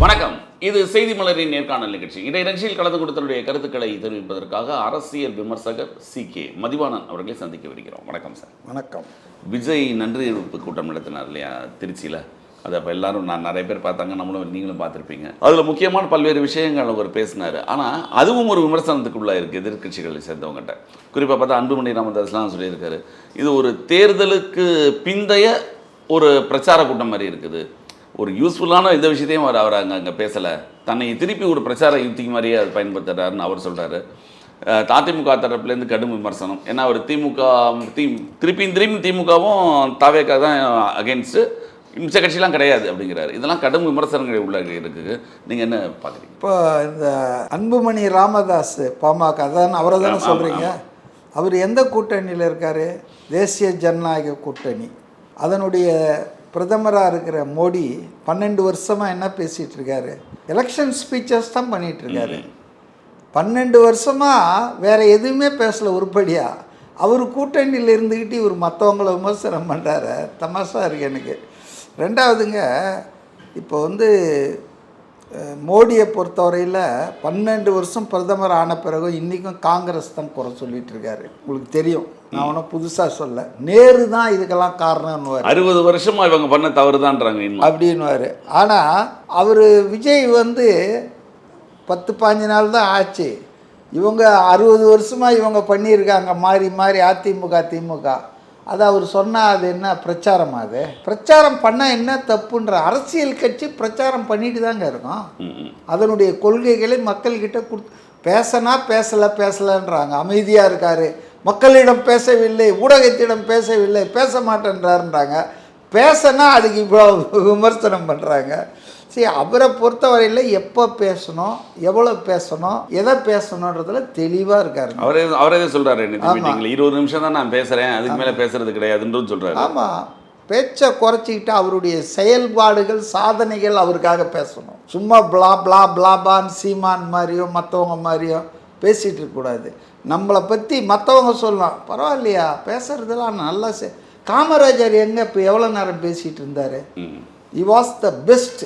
வணக்கம். இது செய்தி மலரின் நேர்காணல் நிகழ்ச்சி. இன்றைய நிகழ்ச்சியில் கலந்து கொடுத்தனுடைய கருத்துக்களை தெரிவிப்பதற்காக அரசியல் விமர்சகர் சி.கே. மதிவாணன் அவர்களை சந்திக்க வருகிறோம். வணக்கம் சார். வணக்கம். விஜய் நன்றி கூட்டம் நடத்தினார் இல்லையா திருச்சியில்? அதை அப்போ எல்லாரும் நிறைய பேர் பார்த்தாங்க, நீங்களும் பார்த்துருப்பீங்க. அதில் முக்கியமான பல்வேறு விஷயங்கள் அவர் பேசினார். ஆனால் அதுவும் ஒரு விமர்சனத்துக்குள்ளே இருக்குது எதிர்கட்சிகளை சேர்ந்தவங்ககிட்ட. குறிப்பாக பார்த்தா அன்புமணி ராமதாஸ்லாம் சொல்லியிருக்காரு, இது ஒரு தேர்தலுக்கு பிந்தைய ஒரு பிரச்சார கூட்டம் மாதிரி இருக்குது. ஒரு யூஸ்ஃபுல்லான இந்த விஷயத்தையும் அவர் அங்கே பேசலை, தன்னை திருப்பி ஒரு பிரச்சார யுக்திக்கு மாதிரியே அது பயன்படுத்துகிறாருன்னு அவர் சொல்கிறாரு. அதிமுக தரப்புலேருந்து கடும் விமர்சனம். ஏன்னா அவர் திருப்பியும் திமுகவும் தாவேக்கா தான் அகென்ஸ்ட்டு, மிச்ச கட்சியெலாம் கிடையாது அப்படிங்கிறாரு. இதெல்லாம் கடும் விமர்சனங்கள் உள்ள இருக்குது. நீங்கள் என்ன பார்க்குறீங்க? இப்போ இந்த அன்புமணி ராமதாஸ் பாமக தான் அவரை தானே சொல்கிறீங்க. அவர் எந்த கூட்டணியில் இருக்கார்? தேசிய ஜனநாயக கூட்டணி. அதனுடைய பிரதமராக இருக்கிற மோடி 12 வருஷமாக என்ன பேசிகிட்டு இருக்காரு? எலெக்ஷன் ஸ்பீச்சஸ் தான் பண்ணிகிட்ருக்காரு. 12 வருஷமாக வேறு எதுவுமே பேசலை உருப்படியாக. அவர் கூட்டணியில் இருந்துக்கிட்டு இவர் மற்றவங்கள விமர்சனம் பண்ணுறாரு. தமாஷா இருக்குது எனக்கு. ரெண்டாவதுங்க, இப்போ மோடியை பொறுத்தவரையில் 12 வருஷம் பிரதமர் ஆன பிறகு இன்றைக்கும் காங்கிரஸ் தான் குறை சொல்லிகிட்டு இருக்காரு. உங்களுக்கு தெரியும், நான் ஒன்றும் புதுசாக சொல்ல. நேரு தான் இதுக்கெல்லாம் காரணம்னுவார். 60 வருஷமாக இவங்க பண்ண தவறு தான்றாங்க அப்படின்வார். ஆனால் அவர் விஜய் 10-15 நாள் தான் ஆச்சு. இவங்க 60 வருஷமாக இவங்க பண்ணியிருக்காங்க மாறி மாறி அதிமுக திமுக. அது அவர் சொன்னால் அது என்ன பிரச்சாரம்? அது பிரச்சாரம் பண்ணால் என்ன தப்புன்ற? அரசியல் கட்சி பிரச்சாரம் பண்ணிட்டு தாங்க இருக்கும். அதனுடைய கொள்கைகளை மக்கள்கிட்ட பேசினா பேசலைன்றாங்க. அமைதியாக இருக்கார், மக்களிடம் பேசவில்லை, ஊடகத்திடம் பேசவில்லை, பேச மாட்டேன்றாருன்றாங்க. பேசினா அதுக்கு இவ்வளோ விமர்சனம் பண்ணுறாங்க. சரி, அவரை பொறுத்தவரையில் எப்போ பேசணும், எவ்வளோ பேசணும், எதை பேசணுன்றதுல தெளிவாக இருக்காரு. அவரே சொல்கிறாரு, 20 நிமிஷம் தான் நான் பேசுகிறேன், அதுக்கு மேலே பேசுறது கிடையாதுன்னு சொல்கிறாரு. ஆமாம், பேச்சை குறைச்சிக்கிட்டு அவருடைய செயல்பாடுகள் சாதனைகள் அவருக்காக பேசணும். சும்மா பிளா பிளா பிளாபான் சீமான் மாதிரியோ மற்றவங்க மாதிரியோ பேசிகிட்டு இருக்கக்கூடாது. நம்மளை பற்றி மற்றவங்க சொல்லலாம், பரவாயில்லையா பேசுகிறதுலாம் நல்லா. காமராஜர் எங்கே இப்போ எவ்வளோ நேரம் பேசிகிட்டு இருந்தார்? he was the best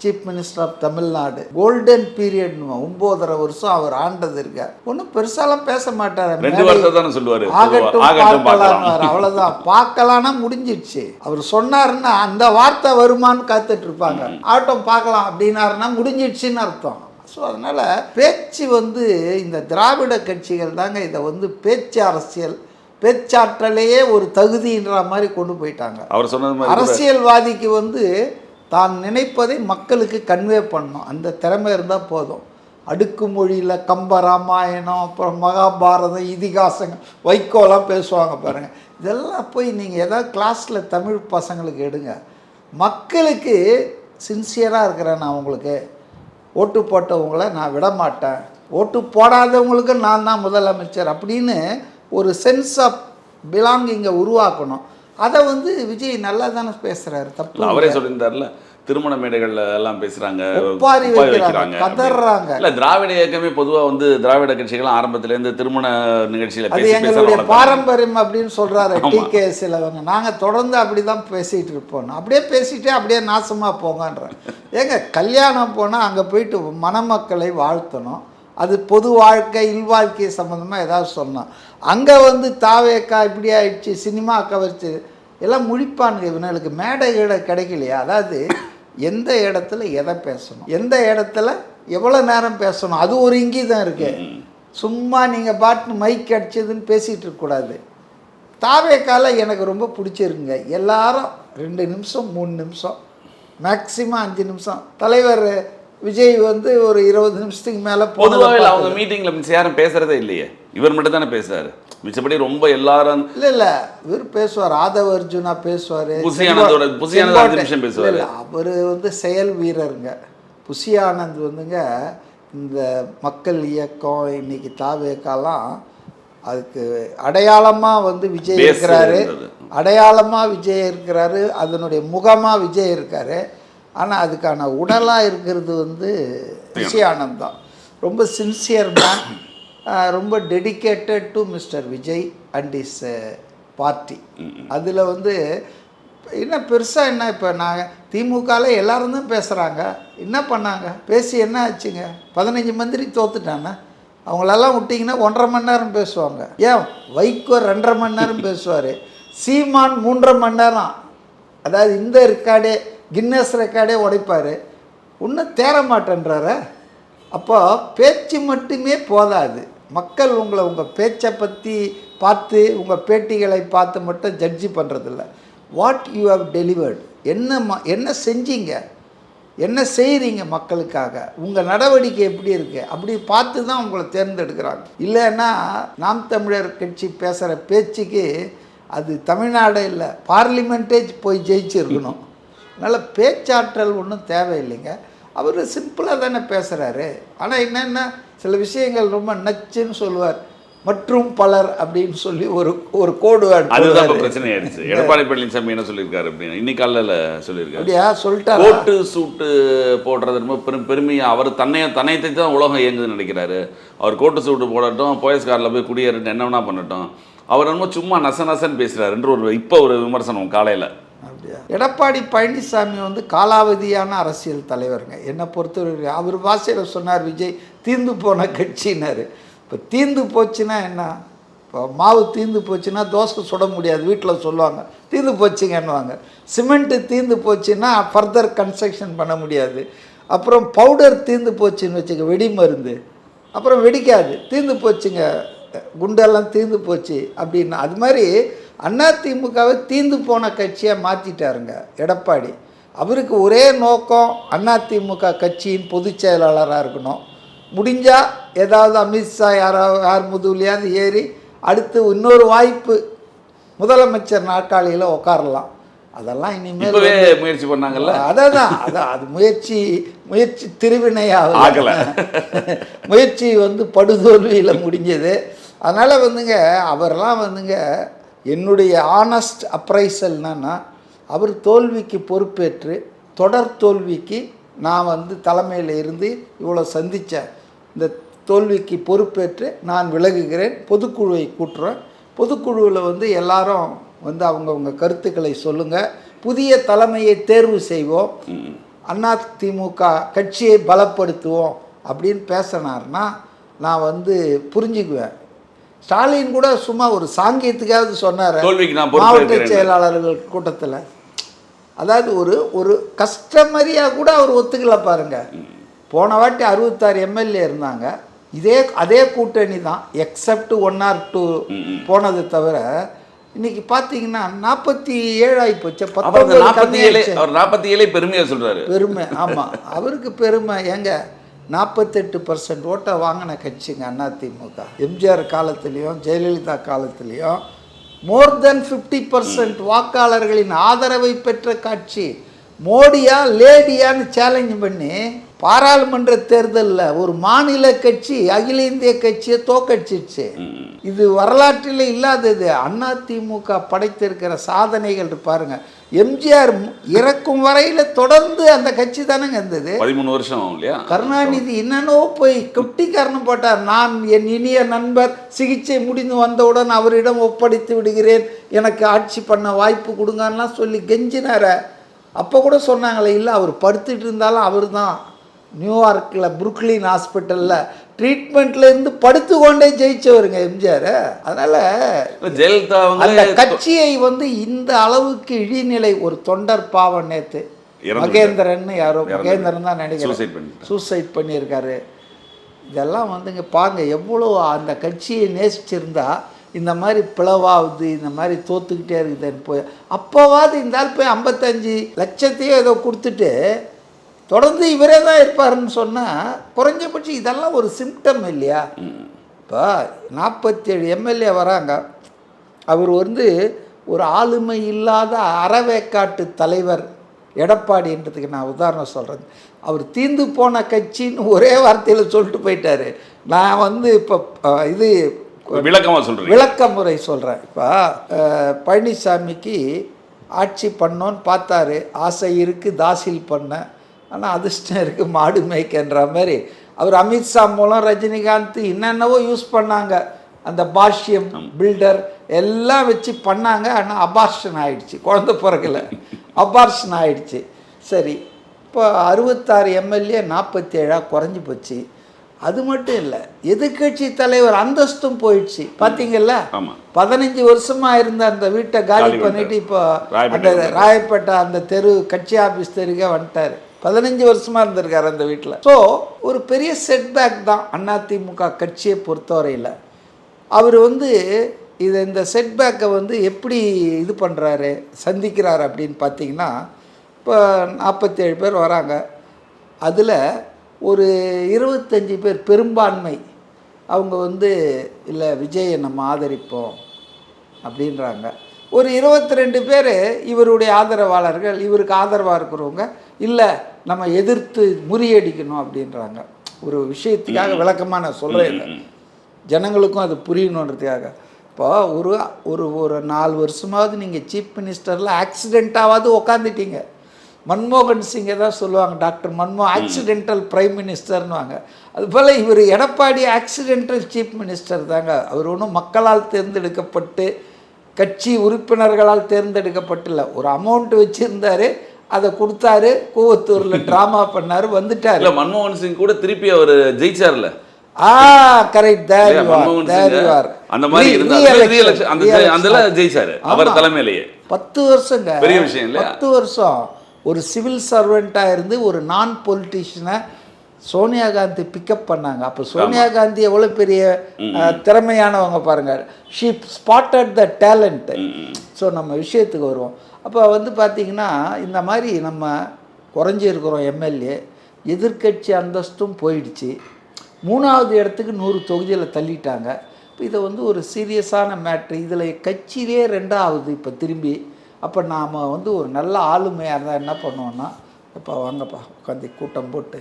chief minister of Tamil Nadu. Golden period 9.5 வருஷம் அவர் ஆண்டது இருக்கார். ஒன்றும் பெருசாலாம் பேச மாட்டார். ஆகட்டும் பார்க்கலாம், அவ்வளோதான். பார்க்கலான்னா முடிஞ்சிடுச்சு. அவர் சொன்னாருன்னா அந்த வார்த்தை வருமானு காத்துட்டு இருப்பாங்க. ஆகட்டும் பார்க்கலாம் அப்படின்னாருன்னா முடிஞ்சிடுச்சுன்னு அர்த்தம். ஸோ அதனால் பேச்சு இந்த திராவிட கட்சிகள் தாங்க இதை பேச்சு அரசியல், பேச்சாற்றலையே ஒரு தகுதின்ற மாதிரி கொண்டு போயிட்டாங்க. அவர் சொன்னது அரசியல்வாதிக்கு தான் நினைப்பதை மக்களுக்கு கன்வே பண்ணணும், அந்த திறமை இருந்தால் போதும். அடுக்கு மொழியில் கம்ப ராமாயணம், அப்புறம் மகாபாரதம், இதிகாசங்கள், வைகோலாம் பேசுவாங்க பாருங்கள். இதெல்லாம் போய் நீங்கள் ஏதாவது கிளாஸில் தமிழ் பசங்களுக்கு எடுங்க. மக்களுக்கு சின்சியராக இருக்கிறேன், நான் உங்களுக்கு ஓட்டு போட்டவங்களை நான் விட மாட்டேன், ஓட்டு போடாதவங்களுக்கு நான் தான் முதலமைச்சர் அப்படின்னு ஒரு சென்ஸ் ஆஃப் பிலாங்கிங்கை உருவாக்கணும். அதை விஜய் நல்லா தானே பேசுகிறாரு, தப்பு. அவரே சொல்லியிருந்தார்ல, திருமண மேடைகள்ல எல்லாம் பேசுறாங்க, கதறாங்க. இல்ல திராவிட இயக்கமே பொதுவாக திராவிட கட்சிகள் ஆரம்பத்திலேருந்து திருமண நிகழ்ச்சியில் அது எங்களுடைய பாரம்பரியம் அப்படின்னு சொல்றாரு TKSல. நாங்கள் தொடர்ந்து அப்படி தான் பேசிகிட்டு இருப்போம். அப்படியே பேசிகிட்டே அப்படியே நாசமாக போங்கன்ற. ஏங்க, கல்யாணம் போனால் அங்கே போயிட்டு மணமக்களை வாழ்த்தணும், அது பொது வாழ்க்கை இல்வாழ்க்கை சம்மந்தமாக ஏதாவது சொன்னோம். அங்கே தாவேக்கா இப்படி ஆயிடுச்சு, சினிமா கவர்ச்சி எல்லாம் முழிப்பானுங்க. இவனுக்கு மேடை கிடைக்கலையா? அதாவது எந்த இடத்துல எதை பேசணும், எந்த இடத்துல எவ்வளோ நேரம் பேசணும், அது ஒரு இங்கீதம் இருக்குது. சும்மா நீங்கள் பாட்டு மைக் அடிச்சதுன்னு பேசிகிட்டு இருக்கக்கூடாது. தாவேக்கால எனக்கு ரொம்ப பிடிச்சிருக்குங்க, எல்லாரும் 2 நிமிஷம் 3 நிமிஷம் மேக்சிமம் 5 நிமிஷம். தலைவர் விஜய் ஒரு 20 நிமிஷத்துக்கு மேலே பொதுவாக அவங்க மீட்டிங்கில் யாரும் பேசுகிறதே இல்லையே, இவர் மட்டும் தானே பேசுகிறாரு. மிச்சப்படி ரொம்ப எல்லாரும் இல்லை இவர் பேசுவார். ஆதவ அர்ஜுனா பேசுவார், பேசுவார். அவர் செயல் வீரருங்க. புசி ஆனந்த் இந்த மக்கள் இயக்கம் இன்னைக்கு தாவேக்காலாம் அதுக்கு அடையாளமாக விஜய் இருக்கிறாரு, அடையாளமாக விஜய் இருக்கிறாரு, அதனுடைய முகமாக விஜய் இருக்காரு. ஆனால் அதுக்கான உடலாக இருக்கிறது புசி ஆனந்த் தான். ரொம்ப சின்சியர் மேன், ரொம்ப dedicated to mister Vijay and is party. அதில் என்ன பெருசாக என்ன இப்போ நாங்கள் திமுகவில் எல்லாரும் தான் பேசுகிறாங்க, என்ன பண்ணாங்க, பேசி என்ன ஆச்சுங்க? 15 மந்திரி தோத்துட்டானே, அவங்களெல்லாம் விட்டிங்கன்னா 1.5 மணி நேரம் பேசுவாங்க. ஏன் வைகோ 2.5 மணி நேரம் பேசுவார், சீமான் 3.5 மணி நேரம், அதாவது இந்த ரெக்கார்டே கின்னஸ் ரெக்கார்டே உடைப்பார், ஒன்றும் தேர மாட்டேன்றார. அப்போ பேச்சு மட்டுமே போதாது, மக்கள் உங்கள் பேச்சை பற்றி பார்த்து உங்கள் பேட்டிகளை பார்த்து மட்டும் ஜட்ஜி பண்ணுறதில்ல. வாட் யூ ஹவ் டெலிவர்டு, என்ன செஞ்சீங்க, என்ன செய்கிறீங்க மக்களுக்காக, உங்கள் நடவடிக்கை எப்படி இருக்குது, அப்படி பார்த்து தான் உங்களை தேர்ந்தெடுக்கிறாங்க. இல்லைன்னா நாம் தமிழர் கட்சி பேசுகிற பேச்சுக்கு அது தமிழ்நாடு இல்லை, பார்லிமெண்ட்டே போய் ஜெயிச்சிருக்கணும். அதனால் பேச்சாற்றல் ஒன்றும் தேவையில்லைங்க. அவர் சிம்பிளாக தானே பேசுகிறாரு. ஆனால் என்னென்னா சில விஷயங்கள் ரொம்ப நச்சுன்னு சொல்லுவார், மற்றும் பலர் அப்படின்னு சொல்லி ஒரு கோடு. அதுதான் இப்போ பிரச்சனை ஆயிடுச்சு. எடப்பாடி பழனிசாமி என்ன சொல்லியிருக்காரு அப்படின்னா, இன்னைக்கு காலையில் சொல்லியிருக்காரு, அப்படியா சொல்லிட்டாரு, கோட்டு சூட்டு போடுறது ரொம்ப பெருமையாக அவர் தன்னையத்தை தான் உலகம் இயங்குதுன்னு நினைக்கிறாரு. அவர் கோட்டு சூட்டு போடட்டும், போயஸ்காரில் போய் குடியேறட்டும், என்ன வேணா பண்ணட்டும், அவர் என்னமோ சும்மா நசன்னு பேசுகிறாருன்ற இப்போ ஒரு விமர்சனம் காலையில். அப்படியா? எடப்பாடி பழனிசாமி வந்து காலாவதியான அரசியல் தலைவருங்க என்னை பொறுத்தவரை. அவர் பாஷையில் சொன்னார், விஜய் தீர்ந்து போன கட்சின்னாரு. இப்போ தீர்ந்து போச்சுன்னா என்ன? இப்போ மாவு தீர்ந்து போச்சுன்னா தோசை சுட முடியாது, வீட்டில் சொல்லுவாங்க தீர்ந்து போச்சுங்கன்னுவாங்க. சிமெண்ட்டு தீர்ந்து போச்சுன்னா ஃபர்தர் கன்ஸ்ட்ரக்ஷன் பண்ண முடியாது. அப்புறம் பவுடர் தீர்ந்து போச்சுன்னு வச்சுக்க, வெடி மருந்து, அப்புறம் வெடிக்காது, தீர்ந்து போச்சுங்க, குண்டெல்லாம் தீர்ந்து போச்சு அப்படின்னா. அது மாதிரி அதிமுகவை தீர்ந்து போன கட்சியாக மாற்றிட்டாருங்க எடப்பாடி. அவருக்கு ஒரே நோக்கம் அதிமுக கட்சியின் பொதுச் செயலாளராக இருக்கணும். முடிஞ்சால் ஏதாவது அமித்ஷா யார் முதுகுலையாவது ஏறி அடுத்து இன்னொரு வாய்ப்பு முதலமைச்சர் நாற்காலியில் உட்காரலாம். அதெல்லாம் இனிமேல் முயற்சி பண்ணாங்கல்ல, அதான் அது முயற்சி திருவினையாகல, முயற்சி வந்து படுதோல்வியில் முடிஞ்சது. அதனால் வந்துங்க அவரெல்லாம் வந்துங்க என்னுடைய ஆனஸ்ட் அப்ரைசல் என்னன்னா, அவர் தோல்விக்கு பொறுப்பேற்று தொடர் தோல்விக்கு நான் வந்து தலைமையில் இருந்து இவ்வளோ சந்தித்தேன், இந்த தோல்விக்கு பொறுப்பேற்று நான் விலகுகிறேன், பொதுக்குழுவை கூட்டுறேன், பொதுக்குழுவில் வந்து எல்லாரும் வந்து அவங்கவுங்க கருத்துக்களை சொல்லுங்கள், புதிய தலைமையை தேர்வு செய்வோம், அதிமுக கட்சியை பலப்படுத்துவோம் அப்படின்னு பேசினார்னா நான் வந்து புரிஞ்சுக்குவேன். ஸ்டாலின் கூட சும்மா ஒரு சாங்கியத்துக்காவது சொன்னார் மாவட்ட செயலாளர்கள் கூட்டத்தில். அதாவது ஒரு கஸ்டமரியாக கூட அவர் ஒத்துக்கல பாருங்க. போன வாட்டி 66 எம்எல்ஏ இருந்தாங்க, அதே கூட்டணி தான், எக்ஸப்ட் 1 or 2 போனது தவிர. இன்னைக்கு பார்த்தீங்கன்னா 47 ஆகி போச்சு. 47 பெருமையாக சொல்கிறாரு. பெருமை, ஆமாம், அவருக்கு பெருமை. ஏங்க 48% ஓட்டை வாங்கின கட்சிங்க அதிமுக. எம்ஜிஆர் காலத்துலேயும் ஜெயலலிதா காலத்துலேயும் மோர் தென் 50% வாக்காளர்களின் ஆதரவை பெற்ற கட்சி. மோடியா லேடியான்னு சேலஞ்ச் பண்ணி பாராளுமன்ற தேர்தலில் ஒரு மாநில கட்சி அகில இந்திய கட்சியை தோக்கடிச்சிருச்சு. இது வரலாற்றில் இல்லாதது. அதிமுக படைத்திருக்கிற சாதனைகள் பாருங்க. எம்ஜிஆர் இறக்கும் வரையில் தொடர்ந்து அந்த கட்சி தானேங்க இருந்தது, 13 வருஷம் இல்லையா? கருணாநிதி என்னன்னோ போய் குட்டிக்காரனும் போட்டார். நான் என் இனிய நண்பர் சிகிச்சை முடிந்து வந்தவுடன் அவரிடம் ஒப்படைத்து விடுகிறேன், எனக்கு ஆட்சி பண்ண வாய்ப்பு கொடுங்கலாம் சொல்லி கெஞ்சினார. அப்போ கூட சொன்னாங்களே, இல்லை அவர் படுத்துட்டு இருந்தாலும் அவர் தான் நியூயார்க்கில் புருக்லின் ஹாஸ்பிட்டலில் ட்ரீட்மெண்ட்லேருந்து படுத்து கொண்டே ஜெயிச்சவருங்க எம்ஜிஆர். அதனால் ஜெயலலிதா அந்த கட்சியை வந்து இந்த அளவுக்கு இழிநிலை. ஒரு தொண்டர் பாவம் நேற்று மகேந்திரன், யாரோ மகேந்திரன் தான் நினைக்கிறேன், சூசைட் பண்ணியிருக்காரு. இதெல்லாம் வந்துங்க பாருங்க, எவ்வளோ அந்த கட்சியை நேசிச்சிருந்தா இந்த மாதிரி பிளவாகுது, இந்த மாதிரி தோத்துக்கிட்டே இருக்குதுன்னு போய் அப்போவாது இந்த ஆள் போய் 55 லட்சத்தையோ ஏதோ கொடுத்துட்டு தொடர்ந்து இவரே தான் இருப்பாருன்னு சொன்னால் குறைஞ்சபட்சம் இதெல்லாம் ஒரு சிம்டம் இல்லையா? இப்போ 47 எம்எல்ஏ வராங்க, அவர் வந்து ஒரு ஆளுமை இல்லாத அறவேக்காட்டு தலைவர் எடப்பாடின்றதுக்கு நான் உதாரணம் சொல்கிறேன். அவர் தீர்ந்து போன கட்சின்னு ஒரே வார்த்தையில் சொல்லிட்டு போயிட்டார். நான் வந்து இப்போ இது விளக்கமுறை சொல்கிறேன். இப்போ பழனிசாமிக்கு ஆட்சி பண்ணோன்னு பார்த்தாரு, ஆசை இருக்குது தாசில் பண்ண, ஆனால் அதிர்ஷ்டம் இருக்குது மாடு மேய்க்கன்ற மாதிரி அவர் அமித்ஷா மூலம் ரஜினிகாந்த் என்னென்னவோ யூஸ் பண்ணாங்க. அந்த பாஷ்யம் பில்டர் எல்லாம் வச்சு பண்ணாங்க. ஆனால் அபார்ஷன் ஆயிடுச்சு, குழந்தை பிறக்கல, அபார்ஷன் ஆயிடுச்சு. சரி, இப்போ 66 எம்எல்ஏ 47 குறைஞ்சி போச்சு. அது மட்டும் இல்லை, எதிர்கட்சி தலைவர் அந்தஸ்தும் போயிடுச்சு. பார்த்தீங்கல்ல, 15 வருஷமாக இருந்த அந்த வீட்டை காலி பண்ணிட்டு இப்போ அந்த ராயப்பேட்டை அந்த தெரு கட்சி ஆஃபீஸ் தெருக்கே வந்துட்டார். 15 வருஷமாக இருந்திருக்காரு அந்த வீட்டில். ஸோ ஒரு பெரிய செட்பேக் தான் அதிமுக கட்சியை பொறுத்தவரையில். அவர் இந்த செட்பேக்கை எப்படி இது பண்ணுறாரு, சந்திக்கிறாரு அப்படின்னு பார்த்தீங்கன்னா, இப்போ 47 பேர் வராங்க. அதில் ஒரு 25 பேர் பெரும்பான்மை அவங்க இல்லை விஜயை நம்ம ஆதரிப்போம் அப்படின்றாங்க. ஒரு 22 பேர் இவருடைய ஆதரவாளர்கள், இவருக்கு ஆதரவாக இருக்கிறவங்க இல்லை நம்ம எதிர்த்து முறியடிக்கணும் அப்படின்றாங்க. ஒரு விஷயத்துக்காக விளக்கமாக நான் சொல்கிறேன் இல்லை, ஜனங்களுக்கும் அது புரியணுன்றதுக்காக. இப்போ ஒரு ஒரு ஒரு 4 வருஷமாவது நீங்கள் சீஃப் மினிஸ்டரில் ஆக்சிடெண்ட்டாவது உக்காந்துட்டீங்க. மன்மோகன் சிங்கை தான் சொல்லுவாங்க, டாக்டர் ஆக்சிடென்டல் பிரைம் மினிஸ்டர்னுவாங்க. அதுபோல் இவர் எடப்பாடி ஆக்சிடென்டல் சீஃப் மினிஸ்டர் தாங்க. அவர் ஒன்றும் மக்களால் தேர்ந்தெடுக்கப்பட்டு கட்சி உறுப்பினர்களால் தேர்ந்தெடுக்கப்பட்டில்ல. ஒரு அமௌண்ட் வச்சுருந்தார், அதை கொடுத்தாரு, கூவத்தூரில் ட்ராமா பண்ணார், வந்துட்டார். இல்லை, மன்மோகன் சிங் கூட திருப்பி அவர் ஜெயிச்சார்ல. கரெக்ட், அந்த மாதிரி ஜெயிச்சாரு அவர் தலைமையிலேயே. 10 வருஷங்க, பெரிய விஷயம் இல்லை? 10 வருஷம் ஒரு சிவில் சர்வெண்ட்டாக இருந்து ஒரு நான் பொலிட்டிஷியனை சோனியா காந்தி பிக்கப் பண்ணாங்க. அப்போ சோனியா காந்தி எவ்வளோ பெரிய திறமையானவங்க பாருங்கள். She spotted the talent. So நம்ம விஷயத்துக்கு வருவோம். அப்போ பார்த்திங்கன்னா இந்த மாதிரி நம்ம குறைஞ்சிருக்கிறோம் எம்எல்ஏ, எதிர்கட்சி அந்தஸ்தும் போயிடுச்சு. 3வது இடத்துக்கு 100 தொகுதியில் தள்ளிட்டாங்க. இப்போ இதை ஒரு சீரியஸான மேட்ரு. இதில் கட்சியிலே 2வது இப்போ திரும்பி. அப்போ நாம் ஒரு நல்ல ஆளுமையாக இருந்தால் என்ன பண்ணுவோன்னா, இப்போ வாங்கப்பா உட்காந்து கூட்டம் போட்டு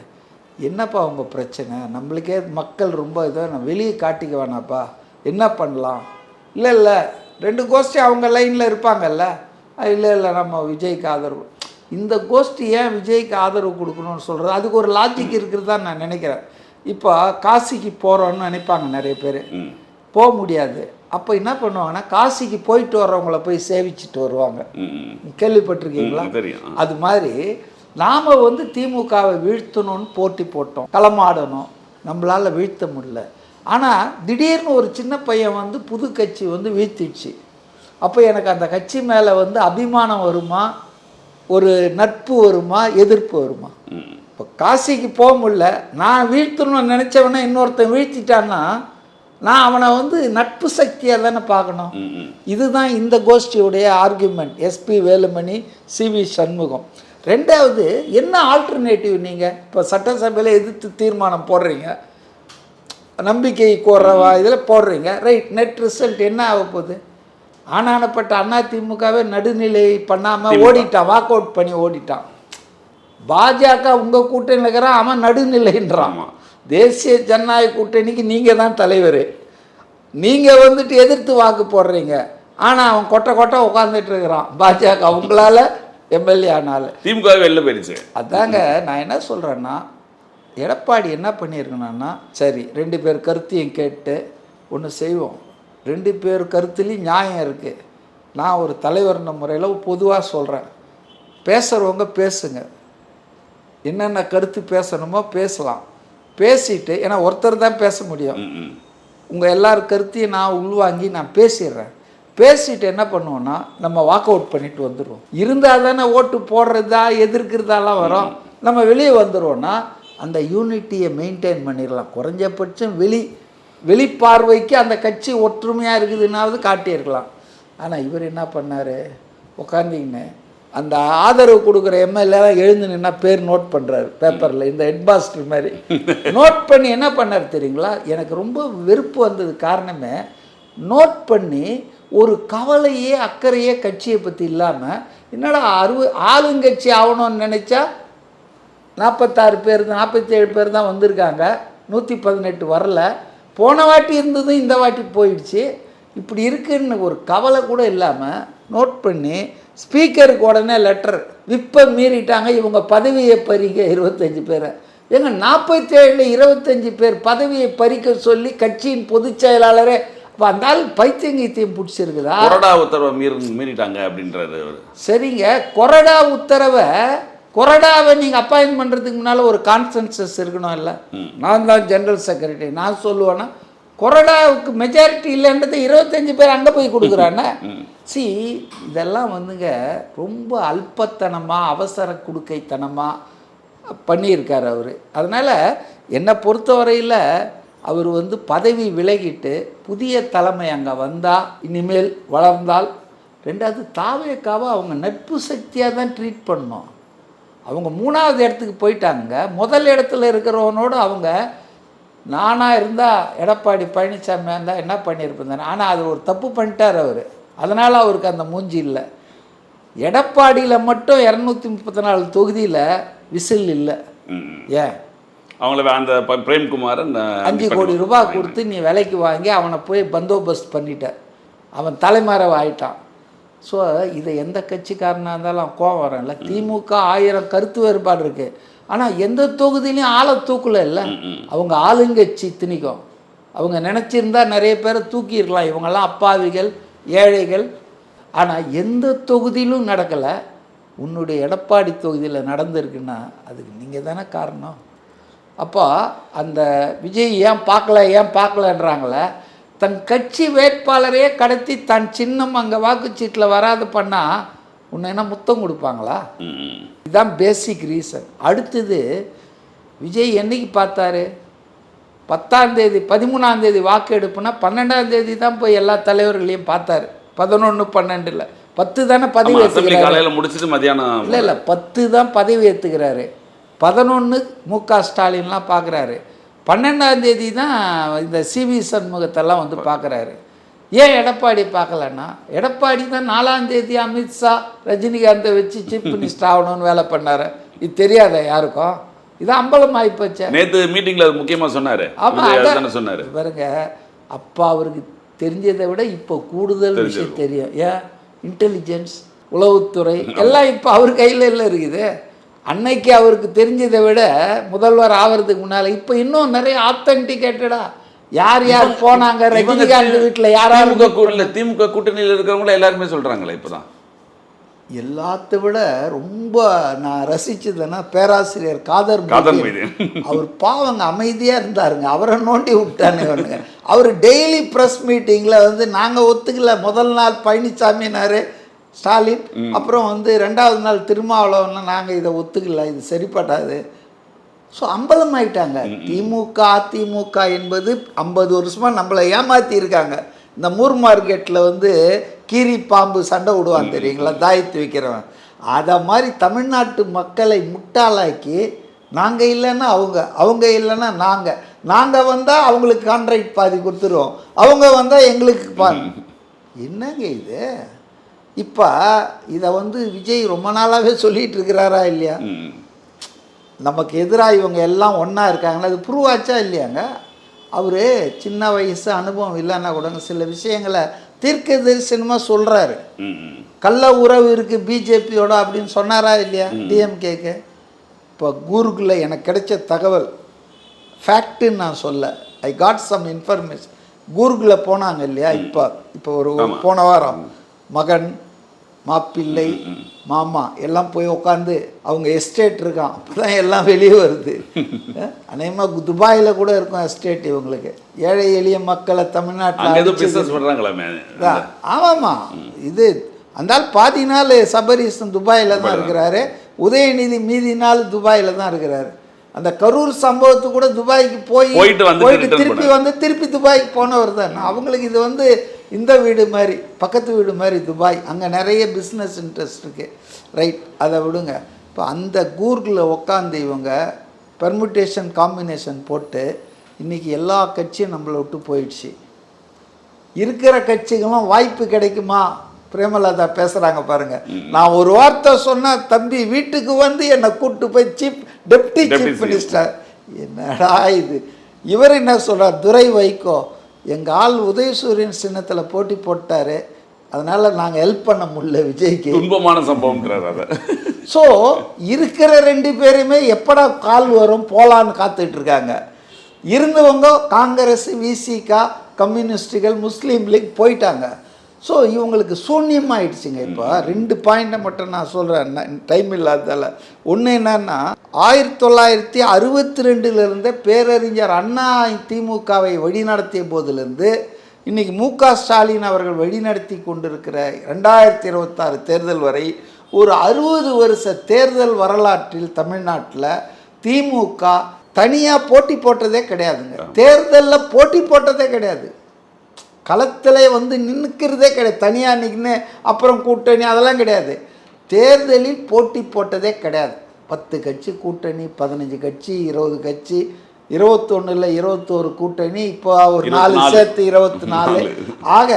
என்னப்பா உங்கள் பிரச்சனை, நம்மளுக்கே மக்கள் ரொம்ப இதாக நான் வெளியே காட்டிக்க வேணாப்பா, என்ன பண்ணலாம்? இல்லை 2 கோஷ்டி அவங்க லைனில் இருப்பாங்கல்ல, இல்லை நம்ம விஜய்க்கு ஆதரவு. இந்த கோஷ்டி ஏன் விஜய்க்கு ஆதரவு கொடுக்கணும்னு சொல்கிறது, அதுக்கு ஒரு லாஜிக் இருக்குது தான் நான் நினைக்கிறேன். இப்போ காசிக்கு போகிறோன்னு நினைப்பாங்க நிறைய பேர், போக முடியாது. அப்போ என்ன பண்ணுவாங்கன்னா, காசிக்கு போயிட்டு வர்றவங்கள போய் சேவிச்சுட்டு வருவாங்க. கேள்விப்பட்டிருக்கீங்களா? அது மாதிரி நாம் திமுகவை வீழ்த்தணும்னு போட்டி போட்டோம், களமாடணும், நம்மளால் வீழ்த்த முடியல. ஆனால் திடீர்னு ஒரு சின்ன பையன் புது கட்சி வீழ்த்திடுச்சு. அப்போ எனக்கு அந்த கட்சி மேலே அபிமானம் வருமா, ஒரு நட்பு வருமா, எதிர்ப்பு வருமா? இப்போ காசிக்கு போக முடியல, நான் வீழ்த்தணும்னு நினச்சவனே இன்னொருத்தன் வீழ்த்திட்டான்னா நான் அவனை நட்பு சக்தியாக தானே பார்க்கணும். இதுதான் இந்த கோஷ்டியுடைய argument. SP Velumani, CV Shanmugam. 2வது, என்ன ஆல்டர்னேட்டிவ்? நீங்கள் இப்போ சட்டசபையில் எதிர்த்து தீர்மானம் போடுறீங்க, நம்பிக்கை கோர்றவா இதில் போடுறீங்க, ரைட், நெட் ரிசல்ட் என்ன ஆக போகுது? ஆனானப்பட்ட அதிமுகவே நடுநிலை பண்ணாமல் ஓடிட்டான், வாக் அவுட் பண்ணி ஓடிட்டான். பாஜக உங்கள் கூட்டணியில் இருக்கிறான், அவன் நடுநிலைன்றான். தேசிய ஜனநாயக கூட்டணிக்கு நீங்கள் தான் தலைவர், நீங்கள் எதிர்த்து வாக்கு போடுறீங்க. ஆனால் அவன் கொட்டை உட்காந்துட்டு இருக்கிறான். பாஜக அவங்களால எம்எல்ஏ ஆனால திமுக வெளில போயிடுச்சு. அதாங்க நான் என்ன சொல்கிறேன்னா, எடப்பாடி என்ன பண்ணியிருக்கணும்னா, சரி 2 பேர் கருத்தையும் கேட்டு ஒன்று செய்வோம். 2 பேர் கருத்துலேயும் நியாயம் இருக்குது. நான் ஒரு தலைவர்ன முறையில் பொதுவாக சொல்கிறேன், பேசுகிறவங்க பேசுங்க, என்னென்ன கருத்து பேசணுமோ பேசலாம். பேசிட்டு, ஏன்னா ஒருத்தர் தான் பேச முடியும், உங்கள் எல்லார் கருத்தையும் நான் உள்வாங்கி நான் பேசிடுறேன். பேசிட்டு என்ன பண்ணுவோன்னா, நம்ம வாக் அவுட் பண்ணிட்டு வந்துடுவோம். இருந்தால் தானே ஓட்டு போடுறதா எதிர்க்கிறதாலாம் வரும். நம்ம வெளியே வந்துடுவோன்னா அந்த யூனிட்டியை மெயின்டைன் பண்ணிடலாம். குறைஞ்சபட்சம் வெளிப்பார்வைக்கு அந்த கட்சி ஒற்றுமையாக இருக்குதுன்னாவது காட்டியிருக்கலாம். ஆனால் இவர் என்ன பண்ணார், உட்காந்திங்கன்னு அந்த ஆதரவு கொடுக்குற எம்எல்ஏ எழுந்து நின்னா பேர் நோட் பண்ணுறாரு பேப்பரில், இந்த ஹெட்மாஸ்டர் மாதிரி நோட் பண்ணி என்ன பண்ணார் தெரியுங்களா? எனக்கு ரொம்ப வெறுப்பு வந்தது காரணமே, நோட் பண்ணி ஒரு கவலையே அக்கறையே கட்சியை பற்றி இல்லாமல், என்னடா ஆளுங்கட்சி ஆகணும்னு நினச்சா 46 பேர் 47 பேர் தான் வந்திருக்காங்க, 118 வரல, போன வாட்டி இருந்ததும் இந்த வாட்டி போயிடுச்சு, இப்படி இருக்குன்னு ஒரு கவலை கூட இல்லாமல் நோட் பண்ணி ஸ்பீக்கருக்கு உடனே லெட்டர், விப்பை மீறிட்டாங்க இவங்க பதவியை பறிக்க 25 பேரை. ஏங்க 47 25 பேர் பதவியை பறிக்க சொல்லி கட்சியின் பொதுச் செயலாளரே இப்போ அந்த ஆள் பைத்தியங்கீத்தியம் பிடிச்சிருக்குதா? கொறடா உத்தரவை மீறிட்டாங்க அப்படின்றாரு அவர். சரிங்க, கொறடா உத்தரவை கொறடாவை நீங்கள் அப்பாயின்ட் பண்ணுறதுக்கு முன்னால் ஒரு கான்சென்சஸ் இருக்கணும் இல்லை? நான் தான் ஜெனரல் செக்ரட்டரி, நான் சொல்லுவேன்னா கொறடாவுக்கு மெஜாரிட்டி இல்லைன்றது 25 பேர் அங்கே போய் கொடுக்குறானே. இதெல்லாம் வந்துங்க ரொம்ப அல்பத்தனமாக அவசர குடுக்கைத்தனமாக பண்ணியிருக்கார் அவர். அதனால் என்னை பொறுத்தவரையில் அவர் வந்து பதவி விலகிட்டு புதிய தலைமை அங்கே வந்தால் இனிமேல் வளர்ந்தால், ரெண்டாவது தாவேக்காவை அவங்க நட்பு சக்தியாக தான் ட்ரீட் பண்ணணும். அவங்க 3வது இடத்துக்கு போயிட்டாங்க. முதல் இடத்துல இருக்கிறவனோடு அவங்க நானாக இருந்தால் எடப்பாடி பழனிசாமியாக இருந்தால் என்ன பண்ணியிருப்பேன். ஆனால் அது ஒரு தப்பு பண்ணிட்டார் அவர். அதனால் அவருக்கு அந்த மூஞ்சி இல்லை. எடப்பாடியில் மட்டும் 234 தொகுதியில் விசில் இல்லை. ஏன் அவங்கள அந்த பிரேம்குமார் 5 கோடி ரூபாய் கொடுத்து நீ விலைக்கு வாங்கி அவனை போய் பந்தோபஸ்த் பண்ணிட்ட, அவன் தலைமறைவு ஆயிட்டான். ஸோ இதை எந்த கட்சிக்காரனாக இருந்தாலும் கோவம் வரல. திமுக 1000 கருத்து வேறுபாடு இருக்குது, ஆனால் எந்த தொகுதியிலையும் ஆளை தூக்கல இல்லை. அவங்க ஆளுங்கட்சி திணிக்கும். அவங்க நினச்சிருந்தா நிறைய பேரை தூக்கியிருக்கலாம், இவங்கெல்லாம் அப்பாவிகள் ஏழைகள். ஆனால் எந்த தொகுதியிலும் நடக்கலை. உன்னுடைய எடப்பாடி தொகுதியில் நடந்திருக்குன்னா அதுக்கு நீங்கள் தானே காரணம். அப்போ அந்த விஜய் ஏன் பார்க்கலன்றாங்களே, தன் கட்சி வேட்பாளரையே கடத்தி தன் சின்னம் அங்கே வாக்குச்சீட்டில் வராது பண்ணால் உன்னை என்ன முத்தம் கொடுப்பாங்களா? இதுதான் பேசிக் ரீசன். அடுத்தது விஜய் என்னைக்கு பார்த்தாரு? 10ஆம் தேதி 13ஆம் தேதி வாக்கு எடுப்புனா 12ஆம் தேதி தான் போய் எல்லா தலைவர்களையும் பார்த்தாரு. 11-12 10 தானே பதவி ஏற்றுக்கிறாரு. முடிச்சுட்டு மதியானம் இல்லை 10 தான் பதவி ஏற்றுக்கிறாரு. 11 மு.க. ஸ்டாலின்லாம் பார்க்குறாரு. 12ஆம் தேதி தான் இந்த சிவி சண்முகத்தெல்லாம் வந்து பார்க்குறாரு. ஏன் எடப்பாடி பார்க்கலன்னா, எடப்பாடி தான் 4ஆம் தேதி அமித்ஷா ரஜினிகாந்தை வச்சு சீஃப் மினிஸ்டர் ஆகணும்னு வேலை பண்ணார். இது தெரியாத யாருக்கும்? இது அம்பலம் ஆகிப்போச்சு. நேற்று மீட்டிங்கில் முக்கியமாக சொன்னார். ஆமாம் சொன்னார் பாருங்க. அப்பா அவருக்கு தெரிஞ்சதை விட இப்போ கூடுதல் விஷயம் தெரியும். ஏன் இன்டெலிஜென்ஸ், உளவுத்துறை எல்லாம் இப்போ அவர் கையில் இல்லை இருக்குது. அன்னைக்கு அவருக்கு தெரிஞ்சதை விட முதல்வர் ஆகிறதுக்கு முன்னால் இப்போ இன்னும் நிறைய ஆத்தென்டிகேட்டடா யார் போனாங்க, ரஜினிகாந்த் வீட்டில் யாராவது திமுக கூட்டணியில் இருக்கிறவங்கள எல்லாருமே சொல்கிறாங்களே இப்போதான். எல்லாத்த விட ரொம்ப நான் ரசிச்சதுன்னா பேராசிரியர் காதர் அவர் பாவங்க அமைதியாக இருந்தாருங்க. அவரை நோண்டி விட்டானுங்க. அவர் டெய்லி ப்ரெஸ் மீட்டிங்கில் வந்து நாங்கள் ஒத்துக்கல, முதல் நாள் பழனிசாமினாரு ஸ்டாலின், அப்புறம் வந்து 2வது நாள் திருமாவளவன் நாங்கள் இதை ஒத்துக்கல, இது சரிப்படாது. ஸோ அம்பலமாயிட்டாங்க. திமுக அதிமுக என்பது 50 வருஷமாக நம்மளை ஏமாற்றி இருக்காங்க. இந்த மூர் மார்க்கெட்டில் வந்து கீரி பாம்பு சண்டை விடுவான் தெரியுங்களா, தாயத்து வைக்கிறவன். அதை மாதிரி தமிழ்நாட்டு மக்களை முட்டாளாக்கி நாங்கள் இல்லைன்னா அவங்க இல்லைன்னா நாங்கள் வந்தால் அவங்களுக்கு கான்ட்ராக்ட் பாதி கொடுத்துருவோம், அவங்க வந்தால் எங்களுக்கு என்னங்க இது? இப்போ இதை வந்து விஜய் ரொம்ப நாளாகவே சொல்லிகிட்டு இருக்கிறாரா இல்லையா? நமக்கு எதிராக இவங்க எல்லாம் ஒன்றா இருக்காங்களா, அது ப்ரூவ் ஆச்சா இல்லையாங்க? அவர் சின்ன வயசு அனுபவம் இல்லைன்னா கூட சில விஷயங்களை தீர்க்க தரிசனமாக சொல்கிறாரு. கள்ள உறவு இருக்குது பிஜேபியோட அப்படின்னு சொன்னாரா இல்லையா டிஎம்கேக்கு? இப்போ கூகுளில் எனக்கு கிடைச்ச தகவல் ஃபேக்ட்டுன்னு நான் சொல்ல, ஐ காட் சம் இன்ஃபர்மேஷன். கூகுளில் போனாங்க இல்லையா, இப்போ ஒரு போன வாரம் மகன் மாப்பிள்ளை மாமா எல்லாம் போய் உட்காந்து அவங்க எஸ்டேட் இருக்கான், அப்போ தான் எல்லாம் வெளியே வருது. அநேகமாக துபாயில் கூட இருக்கும் எஸ்டேட் இவங்களுக்கு. ஏழை எளிய மக்களை தமிழ்நாட்டில் ஆமாம்மா. இது அந்தால் பாதி நாள் சபரீசன் துபாயில் தான் இருக்கிறாரு, உதயநிதி மீதி நாள் துபாயில் தான் இருக்கிறாரு. அந்த கரூர் சம்பவத்து கூட துபாய்க்கு போயிட்டு திருப்பி துபாய்க்கு போனவர் தான். அவங்களுக்கு இது வந்து இந்த வீடு மாதிரி, பக்கத்து வீடு மாதிரி துபாய். அங்கே நிறைய பிஸ்னஸ் இன்ட்ரெஸ்ட் இருக்குது. ரைட், அதை விடுங்க. இப்போ அந்த கூர்கில் உட்காந்து இவங்க பெர்முட்டேஷன் காம்பினேஷன் போட்டு இன்றைக்கி எல்லா கட்சியும் நம்மளை விட்டு போயிடுச்சு. இருக்கிற கட்சிகளும் வாய்ப்பு கிடைக்குமா? பிரேமலதா பேசுகிறாங்க பாருங்கள். நான் ஒரு வார்த்தை சொன்னால் தம்பி வீட்டுக்கு வந்து என்னை கூப்பிட்டு போய் டெப்டி சீஃப் மினிஸ்டர். என்னடா இது? இவர் என்ன சொல்கிறார்? துரை வைகோ எங்கள் ஆள் உதயசூரியன் சின்னத்தில் போட்டி போட்டார், அதனால் நாங்கள் ஹெல்ப் பண்ண முடியல விஜய்க்கு. துன்பமான சம்பவம். ஸோ இருக்கிற 2 பேருமே எப்படா கால் வரும் போகலான்னு காத்துட்ருக்காங்க. இருந்தவங்க காங்கிரஸ், விசிகா, கம்யூனிஸ்டுகள், முஸ்லீம் லீக் போயிட்டாங்க. ஸோ இவங்களுக்கு சூன்யம் ஆயிடுச்சுங்க. இப்போ 2 பாயிண்ட்டை மட்டும் நான் சொல்கிறேன், டைம் இல்லாததால். ஒன்று என்னன்னா, 1962 பேரறிஞர் அண்ணா திமுகவை வழிநடத்திய போதிலிருந்து இன்றைக்கி மு.க. ஸ்டாலின் அவர்கள் வழிநடத்தி கொண்டிருக்கிற 2026 தேர்தல் வரை ஒரு 60 வருஷ தேர்தல் வரலாற்றில் தமிழ்நாட்டில் திமுக தனியாக போட்டி போட்டதே கிடையாதுங்க. தேர்தலில் போட்டி போட்டதே கிடையாது. களத்தில் வந்து நின்றுக்கிறதே கிடையாது. தனியாக நிற்குன்னு அப்புறம் கூட்டணி அதெல்லாம் கிடையாது. தேர்தலில் போட்டி போட்டதே கிடையாது. 10 கட்சி கூட்டணி, 15 கட்சி, 20 கட்சி, 21 21 கூட்டணி, இப்போ ஒரு 4 சேர்த்து 24. ஆக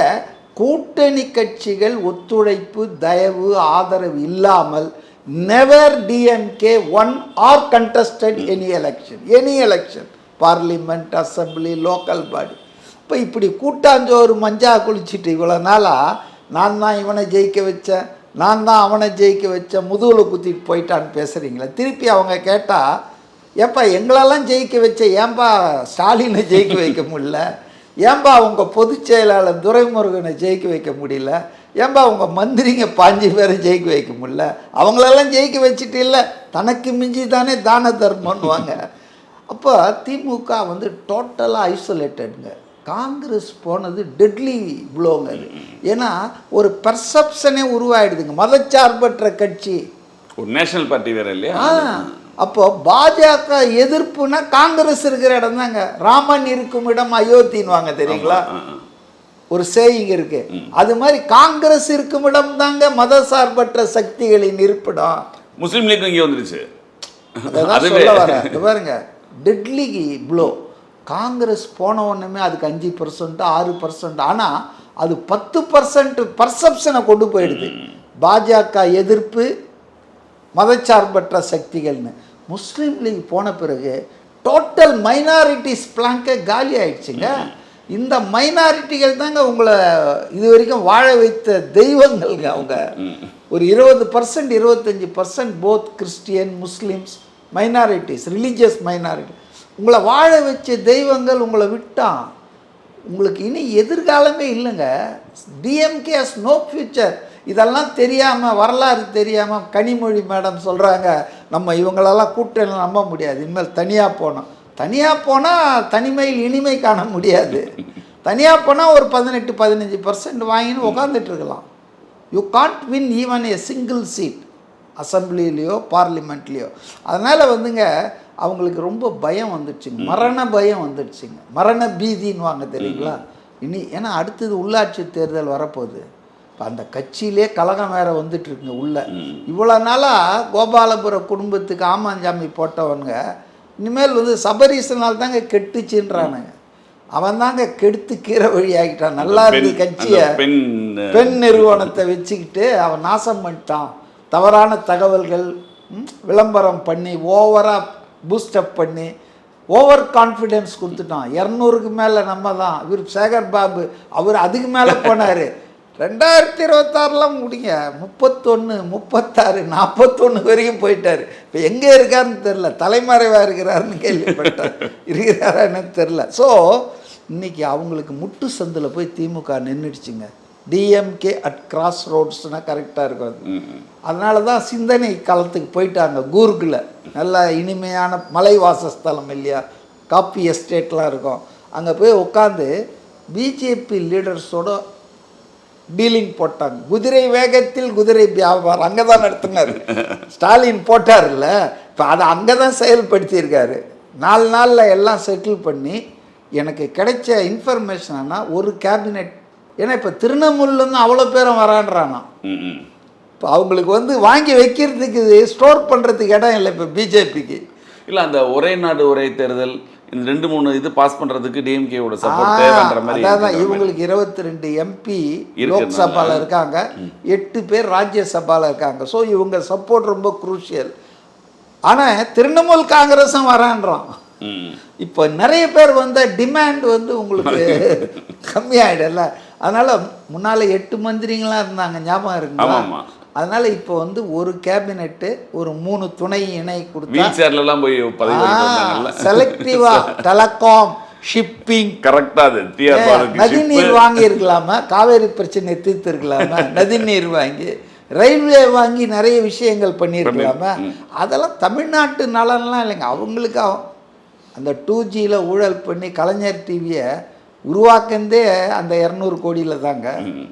கூட்டணி கட்சிகள் ஒத்துழைப்பு, தயவு, ஆதரவு இல்லாமல் never DMK won or contested any election, parliament, assembly, local body. இப்போ இப்படி கூட்டாஞ்சோறு மஞ்சா குளிச்சுட்டு இவ்வளோ நாளாக நான் தான் இவனை ஜெயிக்க வச்சேன், நான் தான் அவனை ஜெயிக்க வச்சேன், முதுகில் குத்திட்டு போயிட்டான்னு பேசுகிறீங்களே. திருப்பி அவங்க கேட்டால், ஏன்பா எங்களெல்லாம் ஜெயிக்க வச்ச, ஏன்பா ஸ்டாலினை ஜெயிக்க வைக்க முடியல, ஏன்பா உங்கள் பொதுச் செயலாளர் துரைமுருகனை ஜெயிக்க வைக்க முடியல, ஏன்பா உங்கள் மந்திரிங்க 5 பேரை ஜெயிக்க வைக்க முடியல, அவங்களெல்லாம் ஜெயிக்க வச்சுட்டு இல்லை, தனக்கு மிஞ்சி தானே தான தர்மன்னுவாங்க. அப்போ திமுக வந்து டோட்டலாக ஐசோலேட்டடுங்க. காங்கிரஸ் போனது டெட்லி ப்ளோங்க அது. ஏன்னா ஒரு பெர்செப்ஷனே உருவாயிடுதுங்க. மதச்சார்பற்ற கட்சி, ஒரு நேஷனல் பார்ட்டி வேற இல்லையா. அப்போ பாஜக எதிர்ப்புனா காங்கிரஸ் இருக்கிற இடம் தாங்க. ராமன் இருக்கும் இடம் அயோத்தின்வாங்க தெரியுங்களா, ஒரு சேயிங் இருக்கு. அது மாதிரி காங்கிரஸ் இருக்கும் இடம் தாங்க மதசார்பற்ற சக்திகளின் இருப்பிடம். முஸ்லீம் லீக் இங்கே வந்துருச்சு. அதான் சொல்ல வரேன். பாருங்க, டெட்லி ப்ளோ. காங்கிரஸ் போன ஒன்றுமே அதுக்கு 5%, 6%. ஆனால் அது 10% பர்செப்ஷனை கொண்டு போயிடுது. பாஜக எதிர்ப்பு, மதச்சார்பற்ற சக்திகள்னு. முஸ்லீம் லீக் போன பிறகு டோட்டல் மைனாரிட்டிஸ் பிளாங்கே காலி ஆயிடுச்சுங்க. இந்த மைனாரிட்டிகள் தாங்க உங்களை இது வரைக்கும் வாழ வைத்த தெய்வங்கள்ங்க. அவங்க ஒரு 20%, 25% both Christian, Muslims, minorities, religious minority, உங்களை வாழ வச்ச தெய்வங்கள் உங்களை விட்டான். உங்களுக்கு இனி எதிர்காலமே இல்லைங்க. DMK has no future. இதெல்லாம் தெரியாமல், வரலாறு தெரியாமல் கனிமொழி மேடம் சொல்கிறாங்க, நம்ம இவங்களெல்லாம் கூட்டணியில் நம்ப முடியாது, இனிமேல் தனியாக போனோம். தனியாக போனால் தனிமையில் இனிமை காண முடியாது. தனியாக போனால் ஒரு 18-15% வாங்கின்னு உட்காந்துட்டு இருக்கலாம். You can't win even a single seat அசம்பிளிலேயோ பார்லிமெண்ட்லேயோ. அதனால் வந்துங்க அவங்களுக்கு ரொம்ப பயம் வந்துடுச்சுங்க, மரண பயம் வந்துடுச்சுங்க, மரண பீதின்னு தெரியுங்களா இனி. ஏன்னா அடுத்தது உள்ளாட்சி தேர்தல் வரப்போகுது. இப்போ அந்த கட்சியிலே கலகம் வேறு வந்துட்டுருக்குங்க உள்ள. இவ்வளோ நாளாக கோபாலபுரம் குடும்பத்துக்கு ஆமாஞ்சாமி போட்டவனுங்க இனிமேல் வந்து சபரீசனால் தாங்க கெட்டுச்சுன்றானுங்க. அவன் தாங்க கெடுத்து கீரை வழி ஆகிட்டான். நல்லா இருந்து கட்சியை பெண் நிறுவனத்தை வச்சுக்கிட்டு அவன் நாசம் பண்ணிட்டான். தவறான தகவல்கள் விளம்பரம் பண்ணி ஓவராக பூஸ்டப் பண்ணி ஓவர் கான்ஃபிடென்ஸ் கொடுத்துட்டான். 200க்கு மேலே நம்ம தான். இவர் சேகர் பாபு அவர் அதுக்கு மேலே போனார். 2026 முடிங்க 31, 36, 41 வரைக்கும் போயிட்டார். இப்போ எங்கே இருக்காருன்னு தெரில, தலைமறைவாக இருக்கிறாருன்னு கேள்விப்பட்டார், இருக்கிறாரான்னு தெரில. ஸோ இன்றைக்கி அவங்களுக்கு முட்டு சந்தில் போய் திமுக நின்றுடுச்சுங்க. டிஎம்கே அட் கிராஸ் ரோட்ஸ்னால் கரெக்டாக இருக்கும் அது. அதனால தான் சிந்தனை காலத்துக்கு போயிட்டாங்க. கூர்கில் நல்ல இனிமையான மலை வாசஸ்தலம் இல்லையா, காப்பி எஸ்டேட்லாம் இருக்கும். அங்கே போய் உட்காந்து பிஜேபி லீடர்ஸோட டீலிங் போட்டாங்க. குதிரை வேகத்தில் குதிரை வியாபாரம் அங்கே தான் நடத்தினார். ஸ்டாலின் போட்டார்ல, இப்போ அதை அங்கே தான் செயல்படுத்தியிருக்காரு. 4 நாளில் எல்லாம் செட்டில் பண்ணி எனக்கு கிடைச்ச இன்ஃபர்மேஷன்னா ஒரு கேபினெட். ஏன்னா இப்போ திருநெல்வேலிருந்து அவ்வளோ பேரும் வரான்றானா. இப்போ அவங்களுக்கு வந்து வாங்கி வைக்கிறதுக்கு ஸ்டோர் பண்ணுறதுக்கு இடம் இல்லை இப்போ பிஜேபிக்கு. இல்லை அந்த ஒரே நாடு ஒரே தேர்தல் இந்த 2-3 இது பாஸ் பண்ணுறதுக்கு டிஎம்கேவோட சப்போர்ட் தேவைன்ற மாதிரி. அதான் இவங்களுக்கு 22 எம்பி லோக்சபாவில் இருக்காங்க, 8 பேர் ராஜ்யசபாவில் இருக்காங்க. ஸோ இவங்க சப்போர்ட் ரொம்ப குரூஷியல். ஆனால் திரிணாமுல் காங்கிரஸும் வரான்றான். இப்போ நிறைய பேர் வந்த டிமாண்ட் வந்து உங்களுக்கு கம்மியாயிடல. அதனால் முன்னால் 8 மந்திரிங்களாம் இருந்தாங்க, ஞாபகம் இருக்குங்களா? அதனால் இப்போ வந்து ஒரு கேபினெட்டு, ஒரு 3 துணை இணை கொடுத்தா போய் செலக்டிவாக டெலகாம், ஷிப்பிங், கரெக்டா அது டிஆர் பாலுக்கு நதிநீர் வாங்கி இருக்கலாமா, காவேரி பிரச்சனை தீர்த்து இருக்கலாமா, நதிநீர் வாங்கி ரயில்வே வாங்கி நிறைய விஷயங்கள் பண்ணியிருக்கலாமா. அதெல்லாம் தமிழ்நாட்டு நலன்லாம் இல்லைங்க, அவங்களுக்கு அந்த 2Gயில் ஊழல் பண்ணி கலைஞர் டிவியை உருவாக்குனதே அந்த 200 கோடியில் தாங்க.